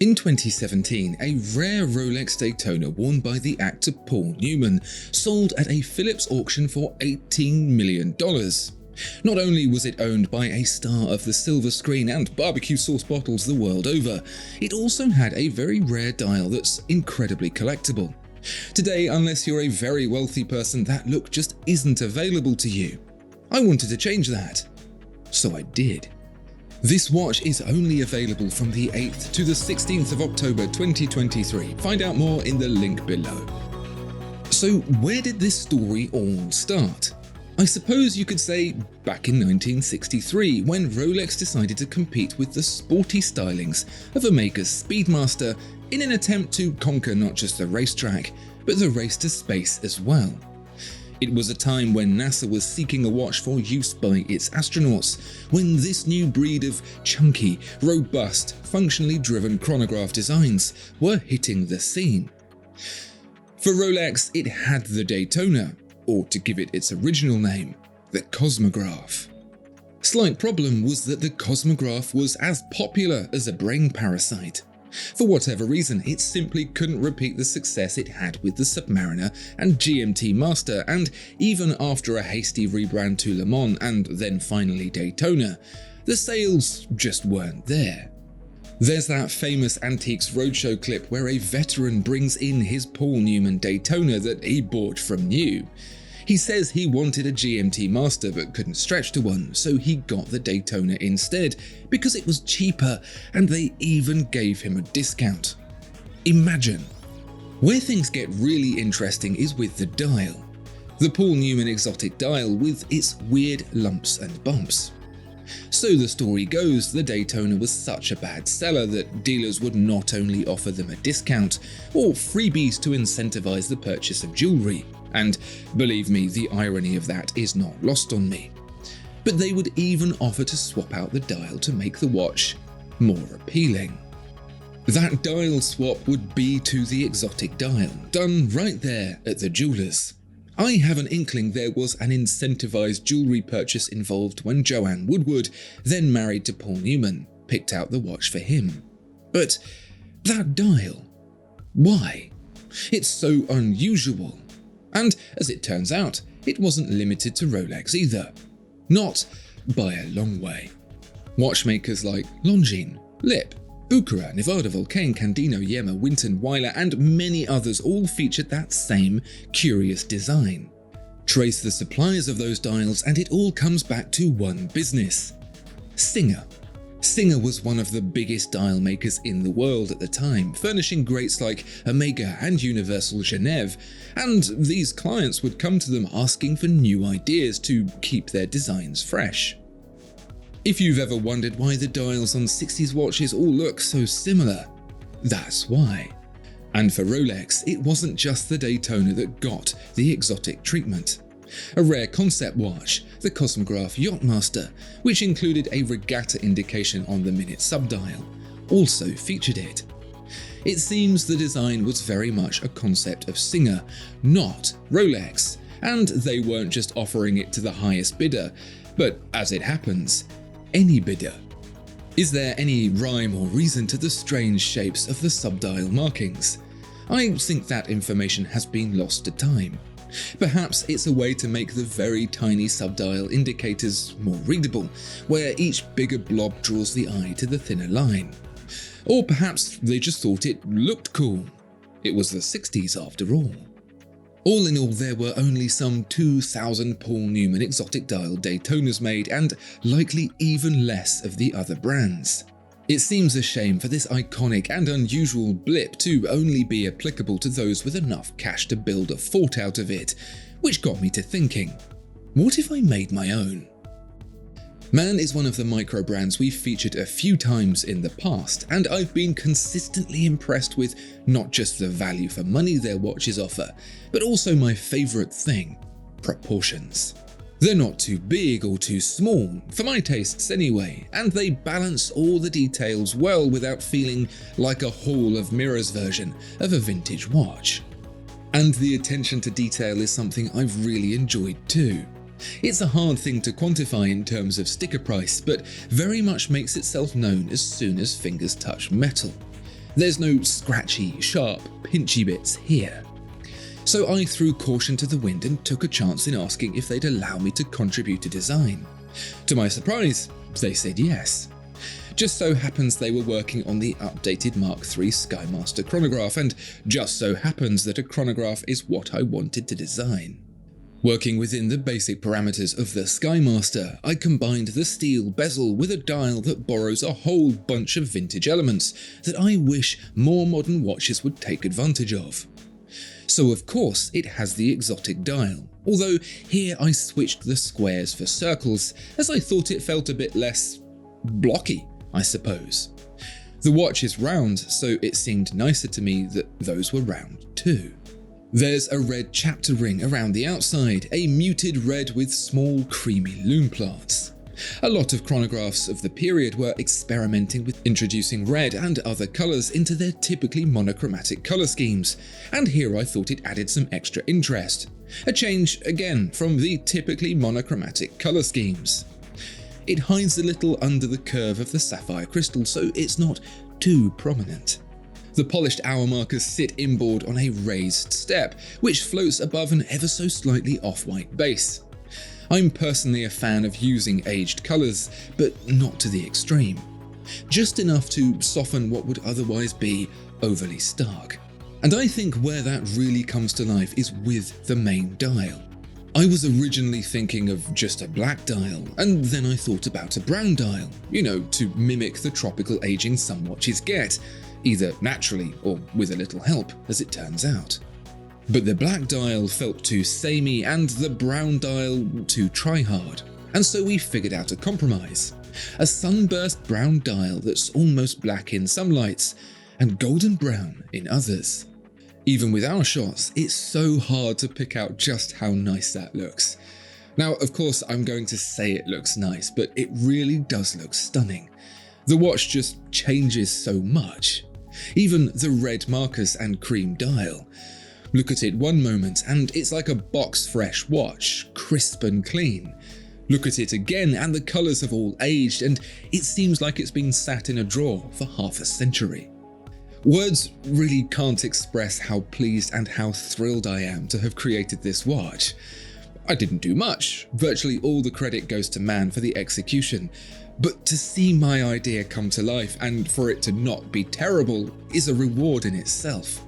In 2017, a rare Rolex Daytona worn by the actor Paul Newman sold at a Phillips auction for $18 million. Not only was it owned by a star of the silver screen and barbecue sauce bottles the world over, it also had a very rare dial that's incredibly collectible. Today, unless you're a very wealthy person, that look just isn't available to you. I wanted to change that, so I did. This watch is only available from the 8th to the 16th of October 2023. Find out more in the link below. So where did this story all start? I suppose you could say back in 1963, when Rolex decided to compete with the sporty stylings of Omega's Speedmaster in an attempt to conquer not just the racetrack, but the race to space as well. It was a time when NASA was seeking a watch for use by its astronauts, when this new breed of chunky, robust, functionally driven chronograph designs were hitting the scene. For Rolex, it had the Daytona, or to give it its original name, the Cosmograph. Slight problem was that the Cosmograph was as popular as a brain parasite. For whatever reason, it simply couldn't repeat the success it had with the Submariner and GMT Master, and even after a hasty rebrand to Le Mans and then finally Daytona, the sales just weren't there. There's that famous Antiques Roadshow clip where a veteran brings in his Paul Newman Daytona that he bought from new. He says he wanted a GMT Master but couldn't stretch to one, so he got the Daytona instead because it was cheaper and they even gave him a discount. Imagine. Where things get really interesting is with the dial. The Paul Newman exotic dial with its weird lumps and bumps. So the story goes, the Daytona was such a bad seller that dealers would not only offer them a discount or freebies to incentivize the purchase of jewelry, and believe me, the irony of that is not lost on me, but they would even offer to swap out the dial to make the watch more appealing. That dial swap would be to the exotic dial, done right there at the jewelers. I have an inkling there was an incentivized jewelry purchase involved when Joanne Woodward, then married to Paul Newman, picked out the watch for him. But that dial, why? It's so unusual. And as it turns out, it wasn't limited to Rolex either. Not by a long way. Watchmakers like Longines, Lip, Bucherer, Nevada, Volcane, Candino, Yema, Winton, Weiler, and many others all featured that same curious design. Trace the suppliers of those dials and it all comes back to one business: Singer. Singer was one of the biggest dial makers in the world at the time, furnishing greats like Omega and Universal Genève, and these clients would come to them asking for new ideas to keep their designs fresh. If you've ever wondered why the dials on 60s watches all look so similar, that's why. And for Rolex, it wasn't just the Daytona that got the exotic treatment. A rare concept watch, the Cosmograph Yachtmaster, which included a regatta indication on the minute subdial, also featured it. It seems the design was very much a concept of Singer, not Rolex, and they weren't just offering it to the highest bidder, but as it happens, any bidder. Is there any rhyme or reason to the strange shapes of the subdial markings? I think that information has been lost to time. Perhaps it's a way to make the very tiny subdial indicators more readable, where each bigger blob draws the eye to the thinner line. Or perhaps they just thought it looked cool. It was the 60s after all. All in all, there were only some 2,000 Paul Newman exotic dial Daytonas made, and likely even less of the other brands. It seems a shame for this iconic and unusual blip to only be applicable to those with enough cash to build a fort out of it, which got me to thinking, what if I made my own? Maen is one of the micro brands we've featured a few times in the past, and I've been consistently impressed with not just the value for money their watches offer, but also my favourite thing: proportions. They're not too big or too small, for my tastes anyway, and they balance all the details well without feeling like a Hall of Mirrors version of a vintage watch. And the attention to detail is something I've really enjoyed too. It's a hard thing to quantify in terms of sticker price, but very much makes itself known as soon as fingers touch metal. There's no scratchy, sharp, pinchy bits here. So I threw caution to the wind and took a chance in asking if they'd allow me to contribute to design. To my surprise, they said yes. Just so happens they were working on the updated Mark III Skymaster chronograph, and just so happens that a chronograph is what I wanted to design. Working within the basic parameters of the Skymaster, I combined the steel bezel with a dial that borrows a whole bunch of vintage elements that I wish more modern watches would take advantage of. So of course it has the exotic dial, although here I switched the squares for circles as I thought it felt a bit less blocky, I suppose. The watch is round, so it seemed nicer to me that those were round too. There's a red chapter ring around the outside, a muted red with small creamy lume plates. A lot of chronographs of the period were experimenting with introducing red and other colours into their typically monochromatic colour schemes, and here I thought it added some extra interest. A change, again, from the typically monochromatic colour schemes. It hides a little under the curve of the sapphire crystal, so it's not too prominent. The polished hour markers sit inboard on a raised step, which floats above an ever so slightly off-white base. I'm personally a fan of using aged colours, but not to the extreme. Just enough to soften what would otherwise be overly stark. And I think where that really comes to life is with the main dial. I was originally thinking of just a black dial, and then I thought about a brown dial, to mimic the tropical aging some watches get, either naturally or with a little help, as it turns out. But the black dial felt too samey and the brown dial too try-hard, and so we figured out a compromise. A sunburst brown dial that's almost black in some lights and golden brown in others. Even with our shots, it's so hard to pick out just how nice that looks. Now, of course, I'm going to say it looks nice, but it really does look stunning. The watch just changes so much. Even the red markers and cream dial. Look at it one moment and it's like a box-fresh watch, crisp and clean. Look at it again and the colours have all aged and it seems like it's been sat in a drawer for half a century. Words really can't express how pleased and how thrilled I am to have created this watch. I didn't do much, virtually all the credit goes to Maen for the execution, but to see my idea come to life and for it to not be terrible is a reward in itself.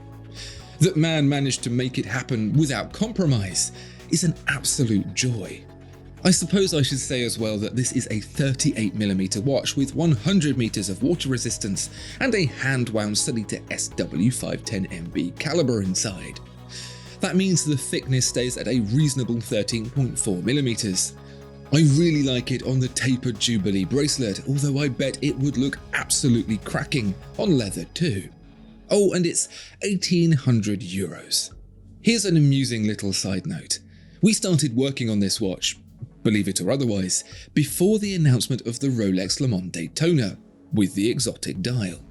That Maen managed to make it happen without compromise is an absolute joy. I suppose I should say as well that this is a 38mm watch with 100 meters of water resistance and a hand-wound Sellita SW510MB caliber inside. That means the thickness stays at a reasonable 13.4mm. I really like it on the tapered Jubilee bracelet, although I bet it would look absolutely cracking on leather too. Oh, and it's €1,800. Here's an amusing little side note. We started working on this watch, believe it or otherwise, before the announcement of the Rolex Le Mans Daytona, with the exotic dial.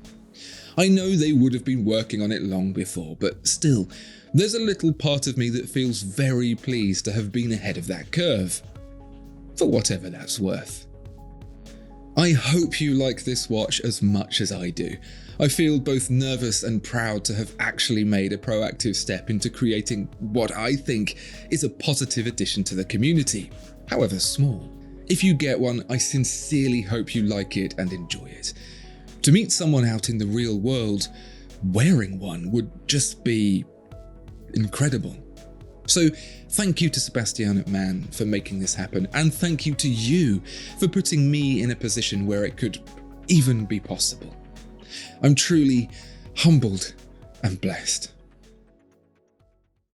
I know they would have been working on it long before, but still, there's a little part of me that feels very pleased to have been ahead of that curve, for whatever that's worth. I hope you like this watch as much as I do. I feel both nervous and proud to have actually made a proactive step into creating what I think is a positive addition to the community, however small. If you get one, I sincerely hope you like it and enjoy it. To meet someone out in the real world wearing one would just be incredible. So thank you to Sebastian at Maen for making this happen, and thank you to you for putting me in a position where it could even be possible. I'm truly humbled and blessed.